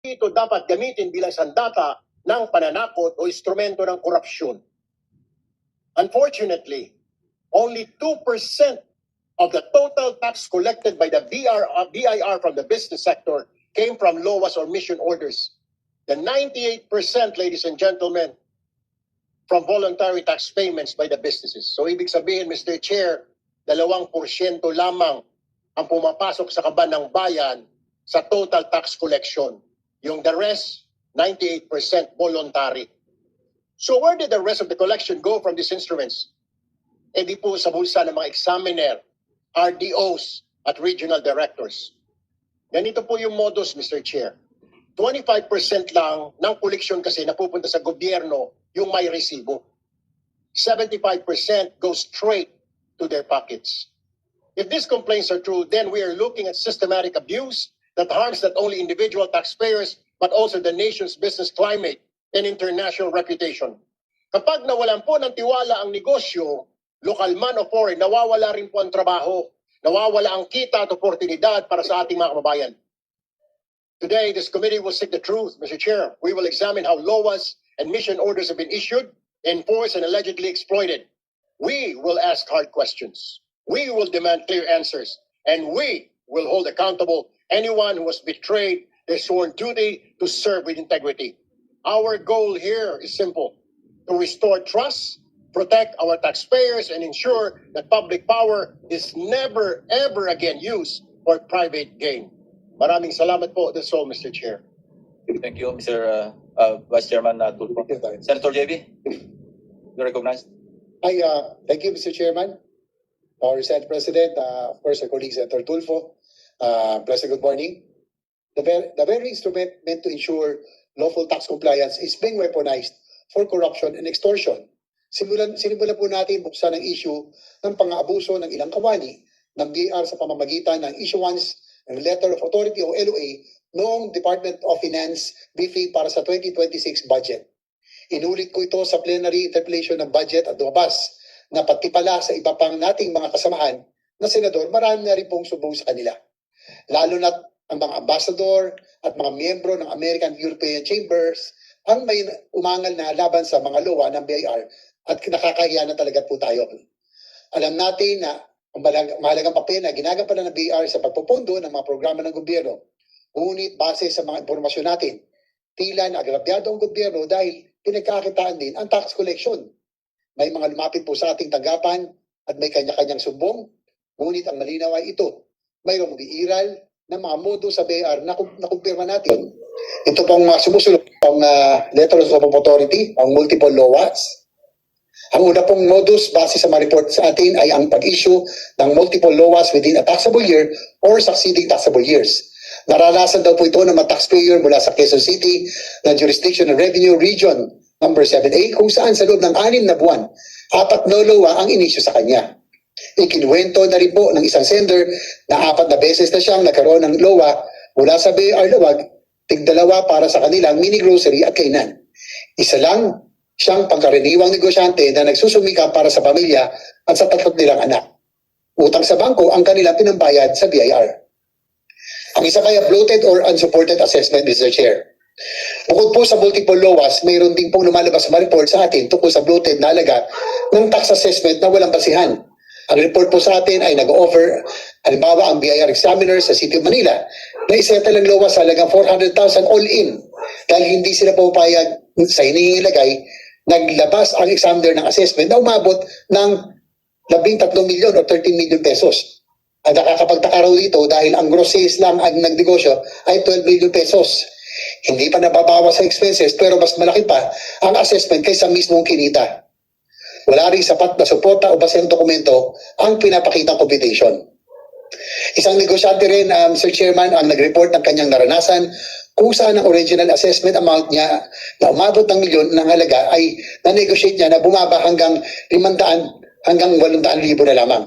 ito dapat gamitin bilang sandata ng pananakot o instrumento ng korupsyon. Unfortunately, only 2% of the total tax collected by the BIR from the business sector came from LOAs or mission orders. The 98%, ladies and gentlemen, from voluntary tax payments by the businesses. So ibig sabihin, Mr. Chair, 2% lamang ang pumapasok sa kaban ng bayan sa total tax collection. Yung the rest, 98% voluntary. So where did the rest of the collection go from these instruments? E di po sa bulsa ng mga examiner, RDOs at regional directors. Ganito po yung modus, Mr. Chair. 25% lang ng koleksyon kasi napupunta sa gobyerno yung may resibo. 75% goes straight to their pockets. If these complaints are true, then we are looking at systematic abuse that harms not only individual taxpayers but also the nation's business climate and international reputation. Kapag nawalan po ng tiwala ang negosyo, lokal man o foreign, nawawala rin po ang trabaho, nawawala ang kita at oportunidad para sa ating mga kababayan. Today, this committee will seek the truth, Mr. Chair. We will examine how LOAs and mission orders have been issued, enforced, and allegedly exploited. We will ask hard questions. We will demand clear answers. And we will hold accountable anyone who has betrayed their sworn duty to serve with integrity. Our goal here is simple: to restore trust, protect our taxpayers, and ensure that public power is never, ever again used for private gain. Maraming salamat po. That's all, Mr. Chair. Thank you, Mr. Vice Chairman Tulfo. Senator JB, you're recognized. Thank you, Mr. Chairman. Our Senate President, of course, our colleague Senator Tulfo. President, good morning. The very instrument meant to ensure lawful tax compliance is being weaponized for corruption and extortion. Simulan po natin buksan ang issue ng pang-aabuso ng ilang kawani ng BIR sa pamamagitan ng issuance ng Letter of Authority o LOA noong Department of Finance briefing para sa 2026 budget. Inulit ko ito sa plenary interpellation ng budget at lumabas na pati pala sa iba pang nating mga kasamahan na senador, marami na rin pong subong sa kanila. Lalo na ang mga ambassador at mga miyembro ng American European Chambers ang may umangal na laban sa mga LOA ng BIR at nakakahiya na talaga po tayo. Alam natin na ang mahalagang papel na ginagampanan ng BIR sa pagpupondo ng mga programa ng gobyerno. Ngunit base sa mga impormasyon natin, tila naagrabyado ang gobyerno dahil pinagkakitaan din ang tax collection. May mga lumapit po sa ating tanggapan at may kanya-kanyang sumbong, ngunit ang malinaw ay ito. Mayroong umiiral ng mga modo sa BIR na kumpirma natin. Ito pong sumusunod ang Letter of Authority, ang multiple LOAs. Ang una pong modus base sa mga report sa atin ay ang pag-issue ng multiple LOAs within a taxable year or succeeding taxable years. Naranasan daw po ito ng mga taxpayer mula sa Quezon City na Jurisdiction and Revenue Region number 7A kung saan sa loob ng 6 na buwan, 4 na LOA ang inisyu sa kanya. Ikinuwento na rin po ng isang sender na 4 na beses na siyang nagkaroon ng LOA mula sa BIR Lawag, tig-2 para sa kanilang mini grocery at kainan. Isa lang siyang pangkaraniwang negosyante na nagsusumikap para sa pamilya at sa 3 nilang anak. Utang sa bangko ang kanilang pinambayad sa BIR. Ang isa kaya bloated or unsupported assessment, Mr. Chair. Bukod po sa multiple LOAs, mayroon din pong lumalabas sa report sa atin tungkol sa bloated na halaga ng tax assessment na walang basihan. Ang report po sa atin ay nag-offer, halimbawa ang BIR examiner sa City of Manila, na isettle ang LOA sa halagang 400,000 all-in. Dahil hindi sila pupayag sa hinihilagay, naglabas ang examiner ng assessment na umabot ng 13 milyon o 13 million pesos. At nakakapagtaka raw dito dahil ang gross sales lang ang nagnegosyo ay 12 million pesos. Hindi pa nababawas sa expenses pero mas malaki pa ang assessment kaysa mismong kinita. Wala rin sapat na suporta o baseng dokumento ang pinapakitang computation. Isang negosyante rin, Mr. Chairman, ang nag-report ng kanyang naranasan kung saan ang original assessment amount niya na umabot ng milyon ng halaga ay na-negotiate niya na bumaba hanggang 500 hanggang 800,000 na lamang.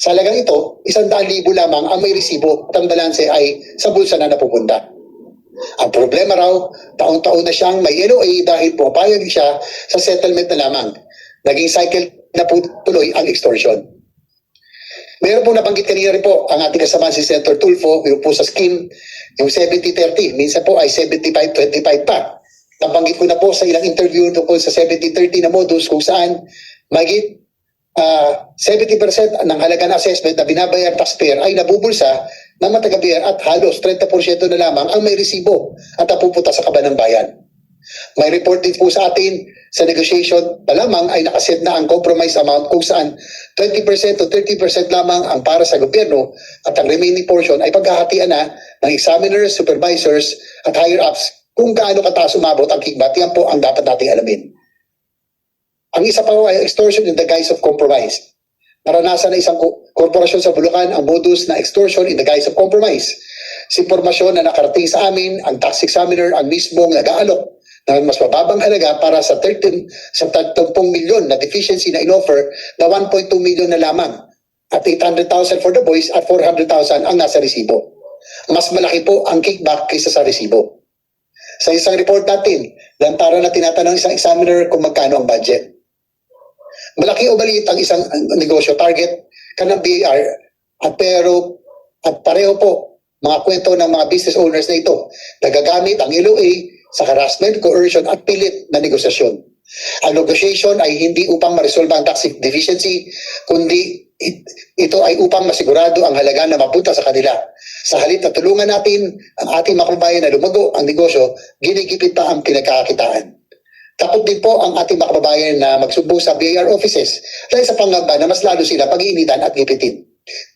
Sa halagang ito, 100,000 lamang ang may resibo at ang balanse ay sa bulsa na napupunta. Ang problema raw, taon-taon na siyang may LOA dahil pumapayag siya sa settlement na lamang. Naging cycle na tuloy ang extortion. Meron po nabanggit kanina rin po ang ating kasama si Senator Tulfo, yung po sa scheme, yung 70-30, minsan po ay 75-25 pa. Nabanggit ko na po sa ilang interview tungkol sa 70-30 na modus kung saan magit 70% ng halaga ng assessment na binabayar taxpayer ay nabubulsa ng mga taga-BIR at halos 30% na lamang ang may resibo at napupunta sa kaban ng bayan. May report din po sa atin sa negotiation pa lamang ay nakaset na ang compromise amount kung saan 20% to 30% lamang ang para sa gobyerno at ang remaining portion ay paghahatian na ng examiners, supervisors at higher-ups kung gaano kataas umabot ang kickback. Yan po ang dapat nating alamin. Ang isa pa ay extortion in the guise of compromise. Naranasan na isang korporasyon sa Bulacan ang modus na extortion in the guise of compromise. Sa impormasyon na nakarating sa amin, ang tax examiner ang mismong nag-aalok ng mas mababang halaga para sa 30 milyon na deficiency na inoffer na 1.2 milyon na lamang at 800,000 for the boys at 400,000 ang nasa resibo. Mas malaki po ang kickback kaysa sa resibo. Sa isang report natin, lantaran na tinatanong isang examiner kung magkano ang budget. Malaki o maliit ang isang negosyo target ka ng BIR at pareho po mga kwento ng mga business owners na ito nagagamit ang LOA sa harassment, coercion at pilit na negosasyon. Ang negotiation ay hindi upang ma-resolve ang tax deficiency, kundi ito ay upang masigurado ang halaga na mapunta sa kanila. Sa halip na tulungan natin ang ating mga kababayan na lumago ang negosyo, ginigipit pa ang pinagkakakitaan. Takot din po ang ating mga kababayan na magsubong sa BIR offices dahil sa pangamba na mas lalo sila pag-iinitan at gipitin.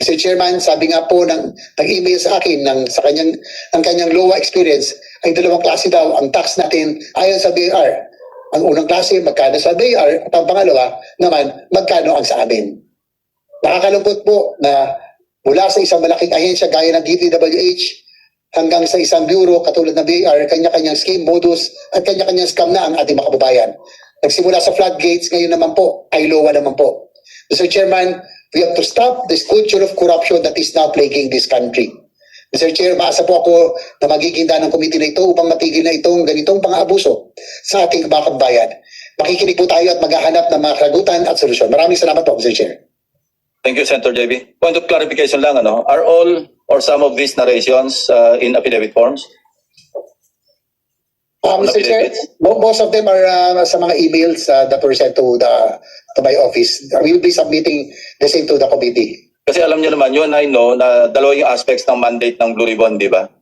Mr. Chairman, sabi nga po nag-email sa akin sa kanyang LOA experience ay dalawang klase daw ang tax natin ayon sa BIR. Ang unang klase, magkano sa BIR at ang pangalawa naman, magkano ang sa amin. Nakakalungkot po na mula sa isang malaking ahensya gaya ng DPWH hanggang sa isang bureau katulad ng BIR, kanya-kanyang scheme, modus at kanya-kanyang scam na ang ating mga kababayan. Nagsimula sa floodgates, ngayon naman po ay LOA naman po. Mr. Chairman, we have to stop this culture of corruption that is now plaguing this country. Mr. Chair, maasa po ako na magiging ng committee na ito upang matigil na itong ganitong pang-aabuso sa ating mga kababayan. Makikinig po tayo at maghahanap ng mga kagutan at solusyon. Maraming salamat po, Mr. Chair. Thank you, Senator JB. Point of clarification lang, are all or some of these narrations in affidavit forms? Mr. Chair, most of them are sa mga emails that were sent to my office. We will be submitting the same to the committee. Kasi alam niyo naman, you and I know na dalawa yung aspects ng mandate ng Blue Ribbon, di ba?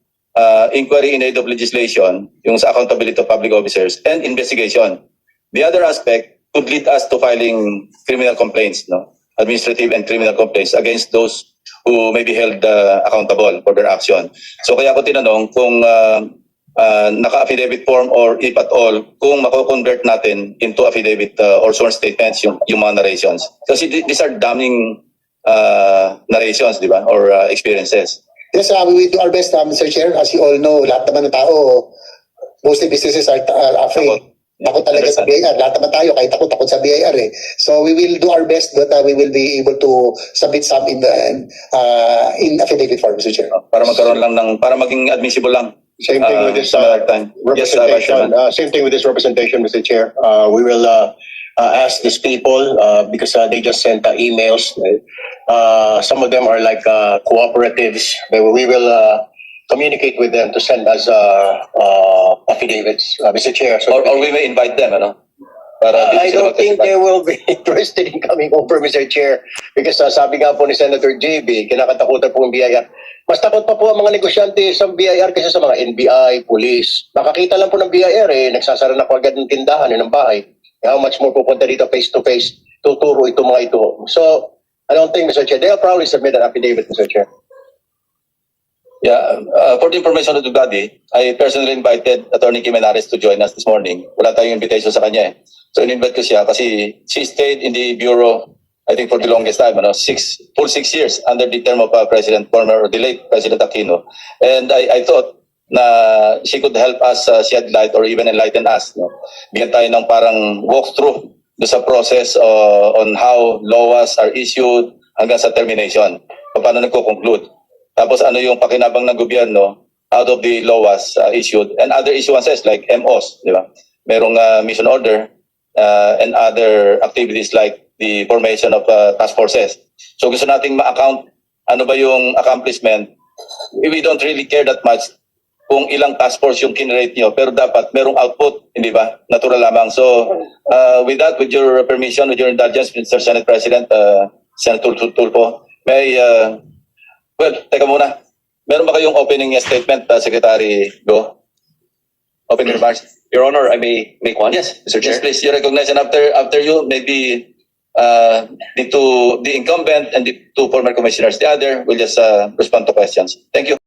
Inquiry in aid of legislation, yung sa accountability of public officers, and investigation. The other aspect could lead us to filing criminal complaints, no? Administrative and criminal complaints against those who may be held accountable for their action. So kaya ko tinanong kung naka-affidavit form or if at all, kung mako-convert natin into affidavit or sworn statements yung mga narrations. Kasi these are damning narrations, di ba? Or experiences. Yes, we will do our best, Mr. Chair. As you all know, lahat naman ng tao, mostly businesses are afraid. Takot talaga sa BIR. Lahat naman tayo, kahit takot sa BIR eh. So we will do our best but we will be able to submit some in affidavit form, Mr. Chair. Para magkaroon lang para maging admissible lang. Same thing with this representation. Same thing with this representation, Mr. Chair. We will ask these people because they just sent emails. Some of them are like cooperatives. We will communicate with them to send us affidavits, Mr. Chair. So Or we may invite them, I don't think they will be interested in coming over, Mr. Chair, because sabi nga po ni Senator JB, kinakatakutan po ang BIR. Mas takot pa po ang mga negosyante sa BIR kaysa sa mga NBI, police. Nakakita lang po ng BIR nagsasara na po agad ng tindahan, ng bahay. How much more pupunta dito face-to-face, tuturo ito mga ito. So, I don't think, Mr. Chair, they'll probably submit an affidavit, Mr. Chair. Yeah, for the information of the body, I personally invited Attorney Jimenez to join us this morning. Wala tayong invitation sa kanya eh. So in-invite ko siya kasi she stayed in the bureau, I think for the longest time, 6 years under the term of former the late President Aquino. And I thought na she could help us shed light or even enlighten us. Bigyan tayo ng parang walkthrough sa process on how laws are issued hanggang sa termination. Paano nagko-conclude. Tapos ano yung pakinabang ng gobyerno out of the laws issued and other issuances like MOs, di ba? Merong mission order and other activities like the formation of task forces. So gusto nating ma-account ano ba yung accomplishment. We don't really care that much kung ilang task force yung kinrate nyo, pero dapat merong output, hindi ba? Natural lamang. So with that, with your permission, with your indulgence, Mr. Senate President, Senator Tulfo, may, well, teka muna. Meron ba kayong opening statement, Secretary Go? Opening remarks? Your Honor, I may make one. Yes, Mr. Chair. Yes, please. You recognize, and after you, maybe the incumbent and the two former commissioners, the other will just respond to questions. Thank you.